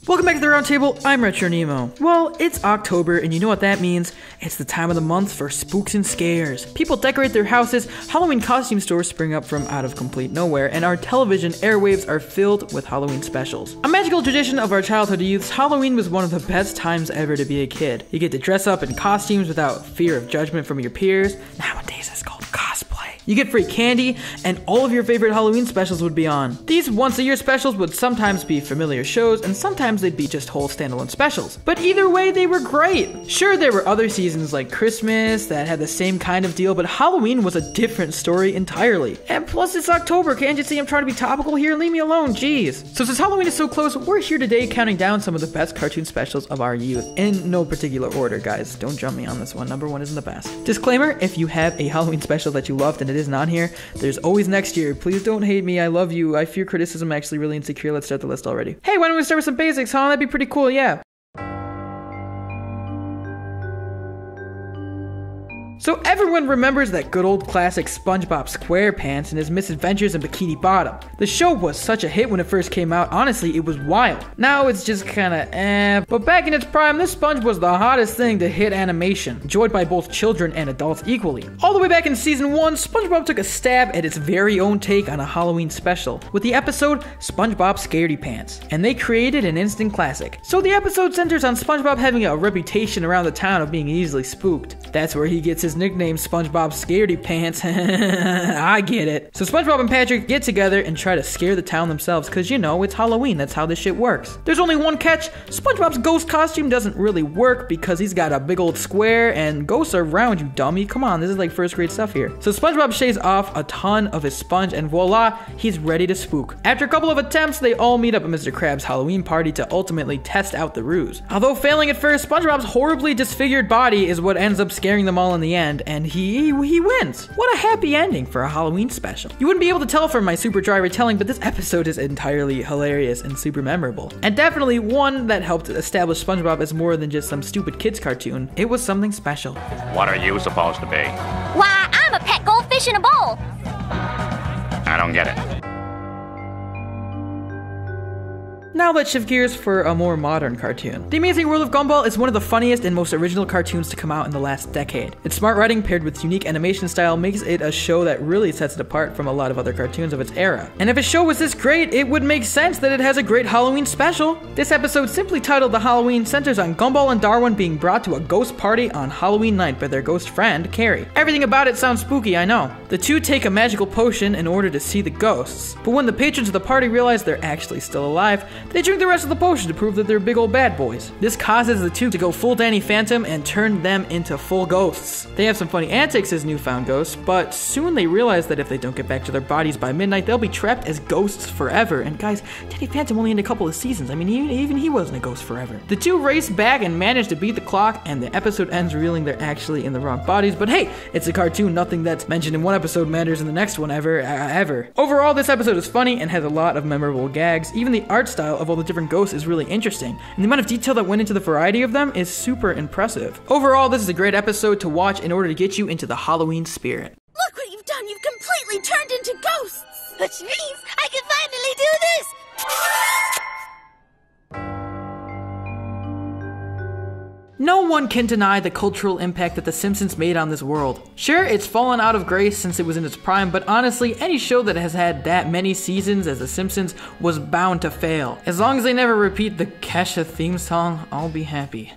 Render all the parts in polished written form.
Welcome back to the Roundtable, I'm RetroNemo. Well, it's October, and you know what that means. It's the time of the month for spooks and scares. People decorate their houses, Halloween costume stores spring up from out of complete nowhere, and our television airwaves are filled with Halloween specials. A magical tradition of our childhood youths, Halloween was one of the best times ever to be a kid. You get to dress up in costumes without fear of judgment from your peers. Nowadays, it's called cosplay. You get free candy, and all of your favorite Halloween specials would be on. These once-a-year specials would sometimes be familiar shows, and sometimes they'd be just whole standalone specials. But either way, they were great. Sure, there were other seasons like Christmas that had the same kind of deal, but Halloween was a different story entirely. And plus, it's October. Can't you see I'm trying to be topical here? Leave me alone, jeez. So since Halloween is so close, we're here today counting down some of the best cartoon specials of our youth. In no particular order, guys. Don't jump me on this one. Number one isn't the best. Disclaimer, if you have a Halloween special that you loved and it isn't on here, there's always next year. Please don't hate me. I love you. I fear criticism. I'm actually really insecure. Let's start the list already. Hey, why don't we start with some basics, huh? That'd be pretty cool, yeah. So everyone remembers that good old classic SpongeBob Squarepants and his misadventures in Bikini Bottom. The show was such a hit when it first came out, honestly it was wild. Now it's just kinda but back in its prime, this sponge was the hottest thing to hit animation, enjoyed by both children and adults equally. All the way back in season 1, SpongeBob took a stab at its very own take on a Halloween special, with the episode SpongeBob Scaredypants, and they created an instant classic. So the episode centers on SpongeBob having a reputation around the town of being easily spooked. That's where he gets his nickname SpongeBob Scaredypants. I get it. So SpongeBob and Patrick get together and try to scare the town themselves because, you know, it's Halloween. That's how this shit works. There's only one catch. SpongeBob's ghost costume doesn't really work because he's got a big old square and ghosts are round, you dummy. Come on, this is like first grade stuff here. So SpongeBob shaves off a ton of his sponge and voila, he's ready to spook. After a couple of attempts, they all meet up at Mr. Krabs' Halloween party to ultimately test out the ruse. Although failing at first, SpongeBob's horribly disfigured body is what ends up scaring them all in the end, and he wins. What a happy ending for a Halloween special. You wouldn't be able to tell from my super dry retelling, but this episode is entirely hilarious and super memorable. And definitely one that helped establish SpongeBob as more than just some stupid kids cartoon. It was something special. What are you supposed to be? Why, I'm a pet goldfish in a bowl. I don't get it. Now let's shift gears for a more modern cartoon. The Amazing World of Gumball is one of the funniest and most original cartoons to come out in the last decade. Its smart writing paired with unique animation style makes it a show that really sets it apart from a lot of other cartoons of its era. And if a show was this great, it would make sense that it has a great Halloween special. This episode, simply titled The Halloween, centers on Gumball and Darwin being brought to a ghost party on Halloween night by their ghost friend, Carrie. Everything about it sounds spooky, I know. The two take a magical potion in order to see the ghosts, but when the patrons of the party realize they're actually still alive, they drink the rest of the potion to prove that they're big old bad boys. This causes the two to go full Danny Phantom and turn them into full ghosts. They have some funny antics as newfound ghosts, but soon they realize that if they don't get back to their bodies by midnight, they'll be trapped as ghosts forever. And guys, Danny Phantom only in a couple of seasons. I mean, even he wasn't a ghost forever. The two race back and manage to beat the clock, and the episode ends revealing they're actually in the wrong bodies. But hey, it's a cartoon. Nothing that's mentioned in one episode matters in the next one ever. Overall, this episode is funny and has a lot of memorable gags. Even the art style of all the different ghosts is really interesting, and the amount of detail that went into the variety of them is super impressive. Overall, this is a great episode to watch in order to get you into the Halloween spirit. Look what you've done. You've completely turned into ghosts. Which means I can finally do this. No one can deny the cultural impact that The Simpsons made on this world. Sure, it's fallen out of grace since it was in its prime, but honestly, any show that has had that many seasons as The Simpsons was bound to fail. As long as they never repeat the Kesha theme song, I'll be happy.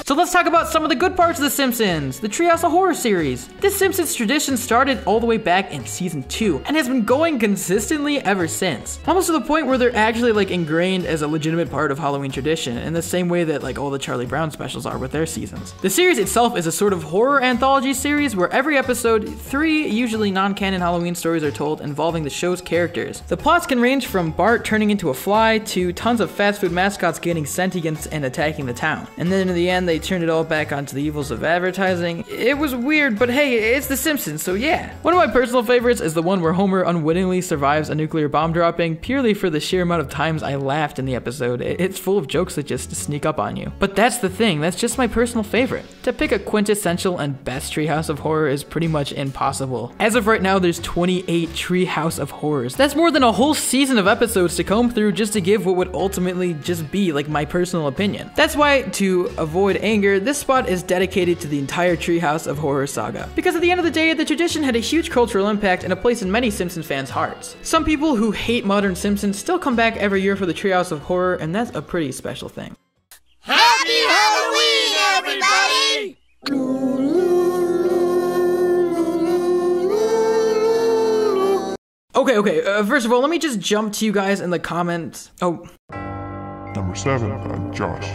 So let's talk about some of the good parts of The Simpsons, the Treehouse of Horror series. This Simpsons tradition started all the way back in season 2 and has been going consistently ever since. Almost to the point where they're actually like ingrained as a legitimate part of Halloween tradition in the same way that like all the Charlie Brown specials are with their seasons. The series itself is a sort of horror anthology series where every episode, 3 usually non-canon Halloween stories are told involving the show's characters. The plots can range from Bart turning into a fly to tons of fast food mascots getting sentience and attacking the town. And then in the end, they they turned it all back onto the evils of advertising. It was weird, but hey, it's The Simpsons, so yeah. One of my personal favorites is the one where Homer unwittingly survives a nuclear bomb dropping purely for the sheer amount of times I laughed in the episode. It's full of jokes that just sneak up on you. But that's the thing, that's just my personal favorite. To pick a quintessential and best Treehouse of Horror is pretty much impossible. As of right now, there's 28 Treehouse of Horrors. That's more than a whole season of episodes to comb through just to give what would ultimately just be like my personal opinion. That's why, to avoid anger, this spot is dedicated to the entire Treehouse of Horror saga. Because at the end of the day, the tradition had a huge cultural impact and a place in many Simpsons fans' hearts. Some people who hate modern Simpsons still come back every year for the Treehouse of Horror, and that's a pretty special thing. Happy Halloween, everybody! Okay, first of all, let me just jump to you guys in the comments. Number 7, Josh.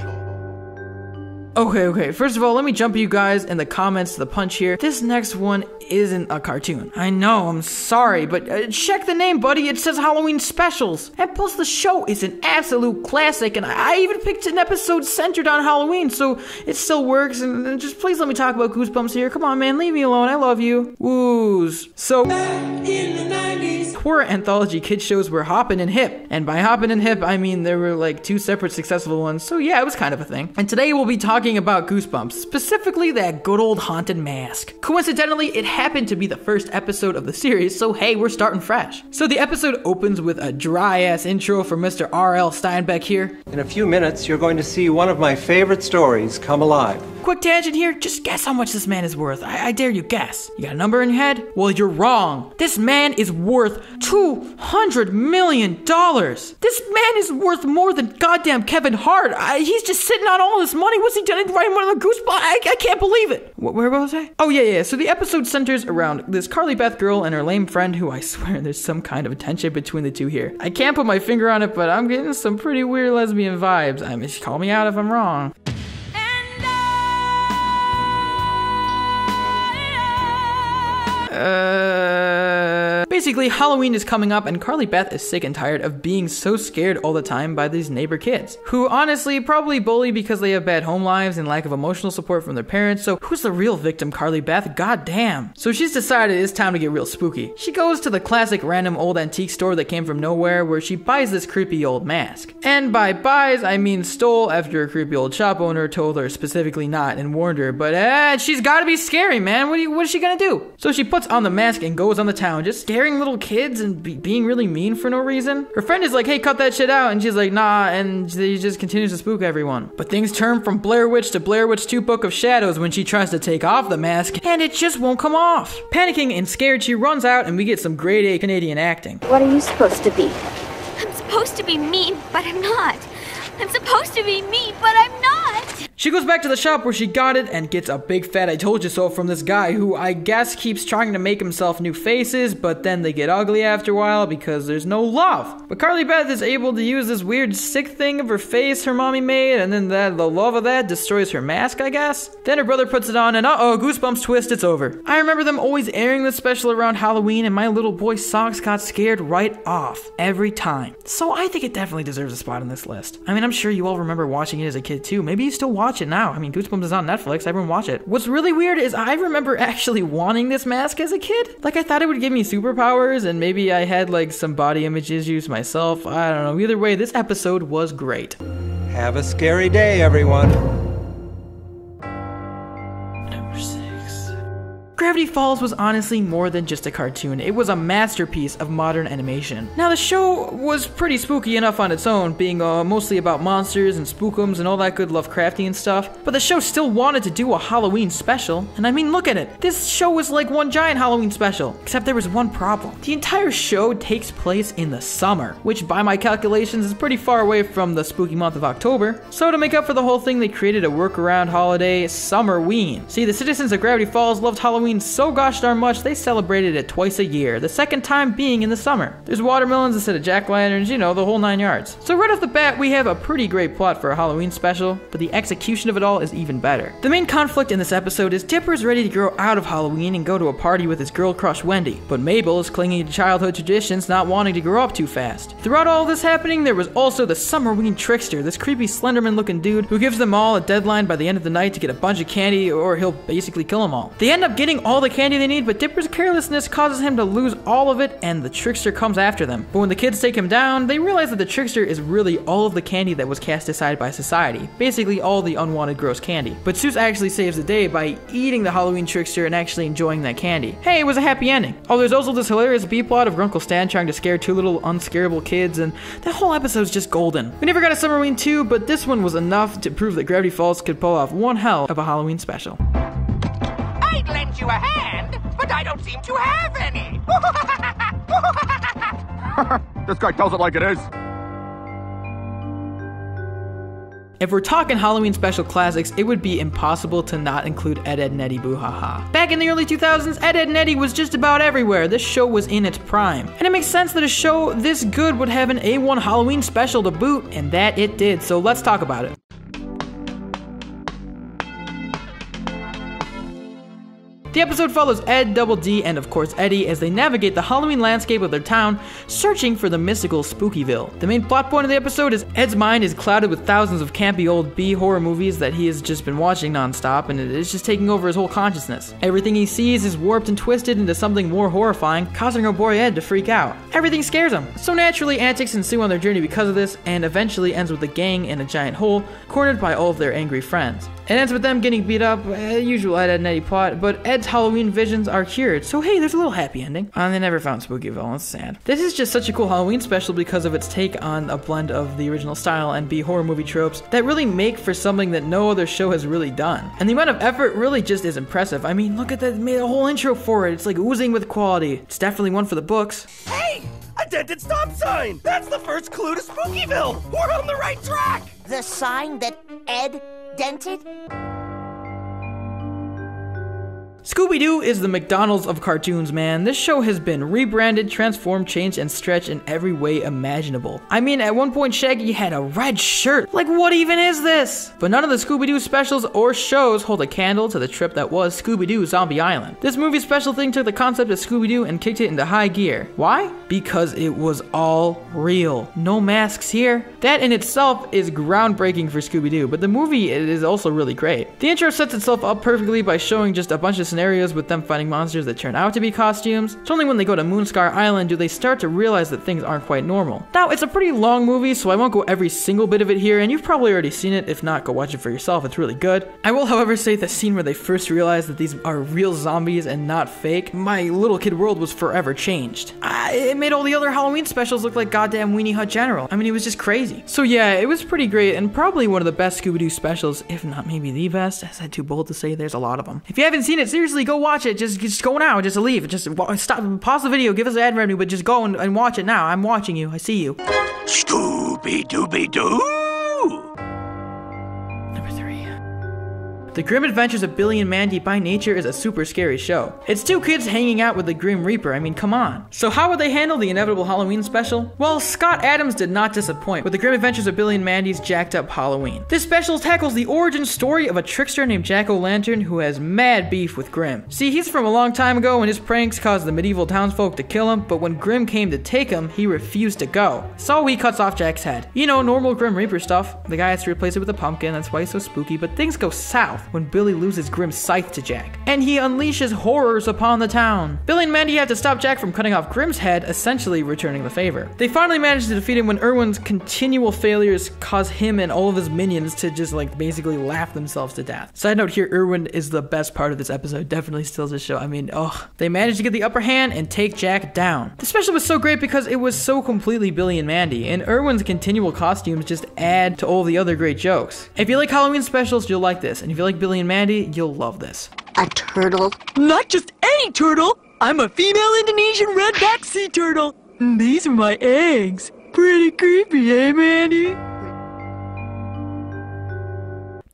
Okay, first of all, let me jump you guys in the comments to the punch here. This next one isn't a cartoon. I know, I'm sorry, but check the name, buddy. It says Halloween Specials. And plus, the show is an absolute classic, and I even picked an episode centered on Halloween, so it still works. And just please let me talk about Goosebumps here. Come on, man, leave me alone. I love you. Woos. So, back in the 90s, horror anthology kid shows were hoppin' and hip. And by hoppin' and hip, I mean there were like 2 separate successful ones. So yeah, it was kind of a thing. And today we'll be talking about Goosebumps, specifically that good old haunted mask. Coincidentally, it happened to be the first episode of the series, so hey, we're starting fresh. So the episode opens with a dry-ass intro from Mr. R.L. Steinbeck here. In a few minutes, you're going to see one of my favorite stories come alive. Quick tangent here, just guess how much this man is worth. I dare you guess. You got a number in your head? Well, you're wrong. This man is worth $200 million. This man is worth more than goddamn Kevin Hart. He's just sitting on all this money. What's he done writing one of the Goosebumps? I can't believe it. Where was I? Oh, yeah. So the episode centers around this Carly Beth girl and her lame friend who I swear there's some kind of tension between the two here. I can't put my finger on it, but I'm getting some pretty weird lesbian vibes. I mean, call me out if I'm wrong. Basically, Halloween is coming up and Carly Beth is sick and tired of being so scared all the time by these neighbor kids, who honestly probably bully because they have bad home lives and lack of emotional support from their parents. So who's the real victim, Carly Beth? God damn. So she's decided it's time to get real spooky. She goes to the classic random old antique store that came from nowhere where she buys this creepy old mask. And by buys, I mean stole after a creepy old shop owner told her specifically not and warned her, but she's gotta be scary, man. What is she gonna do? So she puts on the mask and goes on the town, just scaring little kids and being really mean for no reason. Her friend is like, hey, cut that shit out, and she's like, nah, and she just continues to spook everyone. But things turn from Blair Witch to Blair Witch 2 Book of Shadows when she tries to take off the mask, and it just won't come off. Panicking and scared, she runs out, and we get some grade A Canadian acting. What are you supposed to be? I'm supposed to be mean, but I'm not. I'm supposed to be mean, but I'm not. She goes back to the shop where she got it and gets a big fat I told you so from this guy who I guess keeps trying to make himself new faces, but then they get ugly after a while because there's no love. But Carly Beth is able to use this weird sick thing of her face her mommy made, and then the love of that destroys her mask, I guess. Then her brother puts it on and uh-oh, Goosebumps twist, it's over. I remember them always airing this special around Halloween and my little boy socks got scared right off every time. So I think it definitely deserves a spot on this list. I mean, I'm sure you all remember watching it as a kid too. Maybe you still watch it now. I mean, Goosebumps is on Netflix. Everyone watch it. What's really weird is I remember actually wanting this mask as a kid. Like, I thought it would give me superpowers, and maybe I had like some body image issues myself. I don't know. Either way, this episode was great. Have a scary day, everyone. Number 6. Gravity Falls was honestly more than just a cartoon. It was a masterpiece of modern animation. Now, the show was pretty spooky enough on its own, being mostly about monsters and spookums and all that good Lovecraftian stuff, but the show still wanted to do a Halloween special, and I mean, look at it. This show was like one giant Halloween special, except there was one problem. The entire show takes place in the summer, which by my calculations is pretty far away from the spooky month of October, so to make up for the whole thing, they created a workaround holiday, Summerween. See, the citizens of Gravity Falls loved Halloween Halloween so gosh darn much they celebrated it twice a year, the second time being in the summer. There's watermelons instead of jack-o'-lanterns, you know, the whole 9 yards. So right off the bat, we have a pretty great plot for a Halloween special, but the execution of it all is even better. The main conflict in this episode is Dipper's ready to grow out of Halloween and go to a party with his girl crush Wendy, but Mabel is clinging to childhood traditions, not wanting to grow up too fast. Throughout all this happening, there was also the Summerween trickster, this creepy Slenderman looking dude who gives them all a deadline by the end of the night to get a bunch of candy or he'll basically kill them all. They end up getting all the candy they need, but Dipper's carelessness causes him to lose all of it and the trickster comes after them. But when the kids take him down, they realize that the trickster is really all of the candy that was cast aside by society, basically all the unwanted gross candy. But Seuss actually saves the day by eating the Halloween trickster and actually enjoying that candy. Hey, it was a happy ending. Oh, there's also this hilarious B-plot of Grunkle Stan trying to scare two little unscarable kids, and that whole episode's just golden. We never got a Summerween 2, but this one was enough to prove that Gravity Falls could pull off one hell of a Halloween special. I'd lend you a hand, but I don't seem to have any. This guy tells it like it is. If we're talking Halloween special classics, it would be impossible to not include Ed, Edd and Eddy Boo Ha Ha. Back in the early 2000s, Ed, Edd and Eddy was just about everywhere. This show was in its prime. And it makes sense that a show this good would have an A1 Halloween special to boot, and that it did, so let's talk about it. The episode follows Ed, Double D, and of course Eddie as they navigate the Halloween landscape of their town, searching for the mystical Spookyville. The main plot point of the episode is Ed's mind is clouded with thousands of campy old B-horror movies that he has just been watching non-stop, and it's just taking over his whole consciousness. Everything he sees is warped and twisted into something more horrifying, causing our boy Ed to freak out. Everything scares him. So naturally, antics ensue on their journey because of this, and eventually ends with the gang in a giant hole, cornered by all of their angry friends. It ends with them getting beat up, usual Ed, Edd and Eddy plot, but Ed's Halloween visions are cured, so hey, there's a little happy ending. And they never found Spookyville, it's sad. This is just such a cool Halloween special because of its take on a blend of the original style and B-horror movie tropes that really make for something that no other show has really done. And the amount of effort really just is impressive. I mean, look at that, they made a whole intro for it. It's like oozing with quality. It's definitely one for the books. Hey, a dented stop sign. That's the first clue to Spookyville. We're on the right track. The sign that Ed dented? ScoobyDoo is the McDonald's of cartoons, man. This show has been rebranded, transformed, changed, and stretched in every way imaginable. I mean, at one point Shaggy had a red shirt. Like, what even is this? But none of the Scooby-Doo specials or shows hold a candle to the trip that was Scooby-Doo Zombie Island. This movie special thing took the concept of Scooby-Doo and kicked it into high gear. Why? Because it was all real. No masks here. That in itself is groundbreaking for Scooby-Doo, but the movie is also really great. The intro sets itself up perfectly by showing just a bunch of scenarios with them fighting monsters that turn out to be costumes. It's only when they go to Moonscar Island do they start to realize that things aren't quite normal. Now, it's a pretty long movie, so I won't go every single bit of it here, and you've probably already seen it. If not, go watch it for yourself. It's really good. I will, however, say the scene where they first realize that these are real zombies and not fake, my little kid world was forever changed. It made all the other Halloween specials look like goddamn Weenie Hut General. I mean, it was just crazy. So yeah, it was pretty great, and probably one of the best Scooby-Doo specials, if not maybe the best. Is that too bold to say? There's a lot of them. If you haven't seen it, seriously, go watch it. Just go now. Just leave. Just stop. Pause the video. Give us ad revenue, but just go and watch it now. I'm watching you. I see you. Scooby-Dooby-Doo! The Grim Adventures of Billy and Mandy by nature is a super scary show. It's two kids hanging out with the Grim Reaper, I mean, come on. So how would they handle the inevitable Halloween special? Well, Scott Adams did not disappoint with the Grim Adventures of Billy and Mandy's Jacked Up Halloween. This special tackles the origin story of a trickster named Jack-O-Lantern who has mad beef with Grim. See, he's from a long time ago and his pranks caused the medieval townsfolk to kill him, but when Grim came to take him, he refused to go. So he cuts off Jack's head. You know, normal Grim Reaper stuff. The guy has to replace it with a pumpkin, that's why he's so spooky, but things go south when Billy loses Grim's scythe to Jack, and he unleashes horrors upon the town. Billy and Mandy have to stop Jack from cutting off Grim's head, essentially returning the favor. They finally manage to defeat him when Irwin's continual failures cause him and all of his minions to just like basically laugh themselves to death. Side note here, Irwin is the best part of this episode, definitely steals the show. I mean, they managed to get the upper hand and take Jack down. The special was so great because it was so completely Billy and Mandy, and Irwin's continual costumes just add to all the other great jokes. If you like Halloween specials, you'll like this, and if you like Billy and Mandy, you'll love this. A turtle? Not just any turtle! I'm a female Indonesian redback sea turtle. These are my eggs. Pretty creepy, eh, Mandy?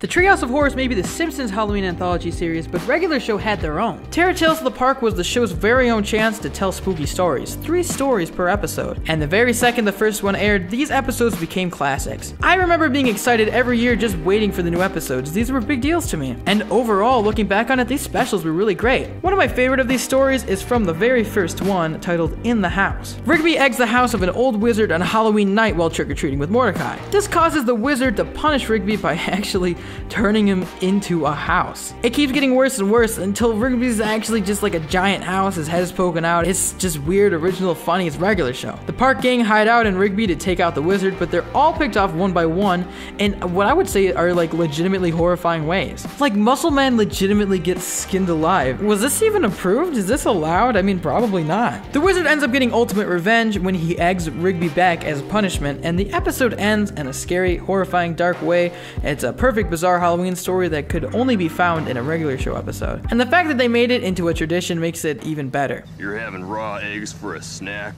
The Treehouse of Horror may be the Simpsons Halloween anthology series, but regular show had their own. Terror Tales of the Park was the show's very own chance to tell spooky stories, 3 stories per episode. And the very second the first one aired, these episodes became classics. I remember being excited every year just waiting for the new episodes. These were big deals to me. And overall, looking back on it, these specials were really great. One of my favorite of these stories is from the very first one, titled In the House. Rigby eggs the house of an old wizard on Halloween night while trick-or-treating with Mordecai. This causes the wizard to punish Rigby by actually turning him into a house. It keeps getting worse and worse until Rigby's actually just like a giant house, his head is poking out. It's just weird, original, funny as regular show. The park gang hide out in Rigby to take out the wizard, but they're all picked off one by one in what I would say are like legitimately horrifying ways. Like Muscle Man legitimately gets skinned alive. Was this even approved? Is this allowed? I mean, probably not. The wizard ends up getting ultimate revenge when he eggs Rigby back as punishment, and the episode ends in a scary, horrifying, dark way. It's a perfect, bizarre Halloween story that could only be found in a regular show episode. And the fact that they made it into a tradition makes it even better. You're having raw eggs for a snack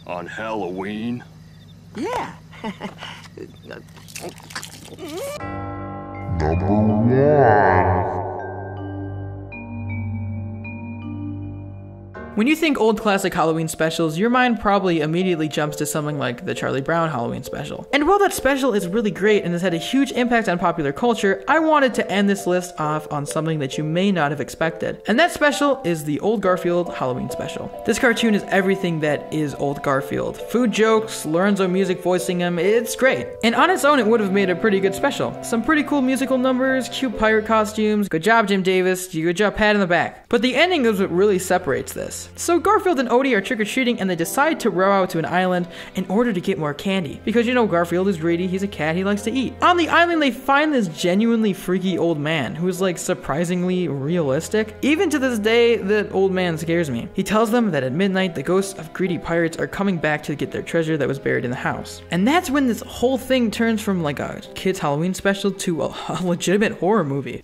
on Halloween? Yeah. Number 1. When you think old classic Halloween specials, your mind probably immediately jumps to something like the Charlie Brown Halloween special. And while that special is really great and has had a huge impact on popular culture, I wanted to end this list off on something that you may not have expected. And that special is the Old Garfield Halloween special. This cartoon is everything that is Old Garfield. Food jokes, Lorenzo music voicing him, it's great. And on its own, it would have made a pretty good special. Some pretty cool musical numbers, cute pirate costumes, good job Jim Davis, good job pat in the back. But the ending is what really separates this. So Garfield and Odie are trick-or-treating and they decide to row out to an island in order to get more candy. Because you know Garfield is greedy, he's a cat, he likes to eat. On the island they find this genuinely freaky old man who's like surprisingly realistic. Even to this day, that old man scares me. He tells them that at midnight the ghosts of greedy pirates are coming back to get their treasure that was buried in the house. And that's when this whole thing turns from like a kid's Halloween special to a legitimate horror movie.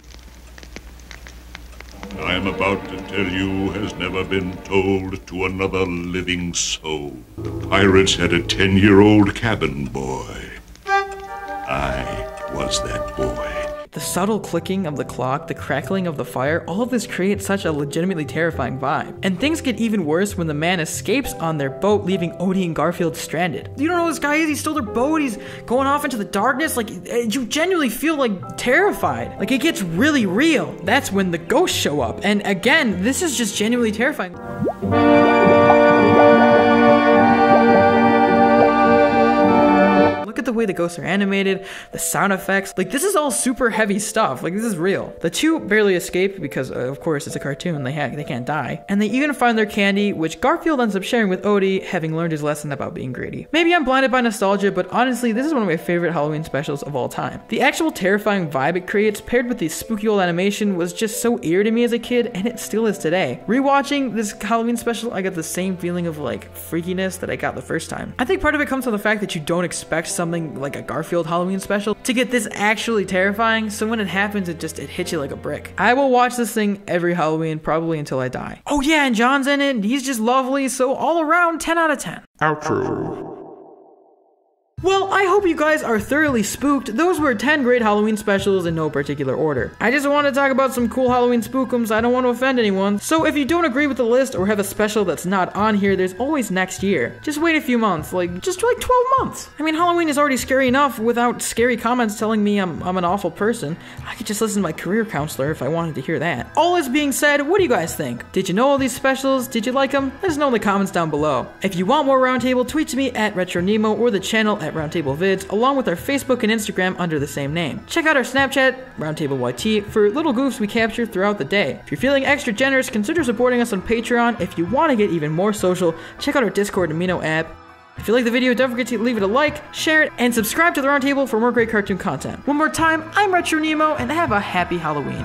I am about to tell you has never been told to another living soul. The pirates had a 10-year-old cabin boy. I was that boy. The subtle clicking of the clock, the crackling of the fire, all of this creates such a legitimately terrifying vibe. And things get even worse when the man escapes on their boat, leaving Odie and Garfield stranded. You don't know who this guy is, he stole their boat, he's going off into the darkness, like, you genuinely feel, like, terrified. Like, it gets really real. That's when the ghosts show up. And again, this is just genuinely terrifying. Look at the way the ghosts are animated, the sound effects. Like, this is all super heavy stuff. Like, this is real. The two barely escape because, of course, it's a cartoon. They can't die. And they even find their candy, which Garfield ends up sharing with Odie, having learned his lesson about being greedy. Maybe I'm blinded by nostalgia, but honestly, this is one of my favorite Halloween specials of all time. The actual terrifying vibe it creates, paired with the spooky old animation, was just so eerie to me as a kid, and it still is today. Rewatching this Halloween special, I got the same feeling of, like, freakiness that I got the first time. I think part of it comes from the fact that you don't expect something like a Garfield Halloween special to get this actually terrifying, so when it happens, it hits you like a brick. I will watch this thing every Halloween, probably until I die. Oh yeah, and John's in it, and he's just lovely, so all around 10 out of 10. Outro. Well, I hope you guys are thoroughly spooked. Those were 10 great Halloween specials in no particular order. I just want to talk about some cool Halloween spookums. I don't want to offend anyone. So if you don't agree with the list or have a special that's not on here, there's always next year. Just wait a few months, just 12 months. I mean, Halloween is already scary enough without scary comments telling me I'm an awful person. I could just listen to my career counselor if I wanted to hear that. All this being said, what do you guys think? Did you know all these specials? Did you like them? Let us know in the comments down below. If you want more Roundtable, tweet to me at RetroNemo or the channel at Roundtable Vids, along with our Facebook and Instagram under the same name. Check out our Snapchat, RoundtableYT, for little goofs we capture throughout the day. If you're feeling extra generous, consider supporting us on Patreon. If you want to get even more social, check out our Discord Amino app. If you like the video, don't forget to leave it a like, share it, and subscribe to the Roundtable for more great cartoon content. One more time, I'm RetroNemo, and have a happy Halloween.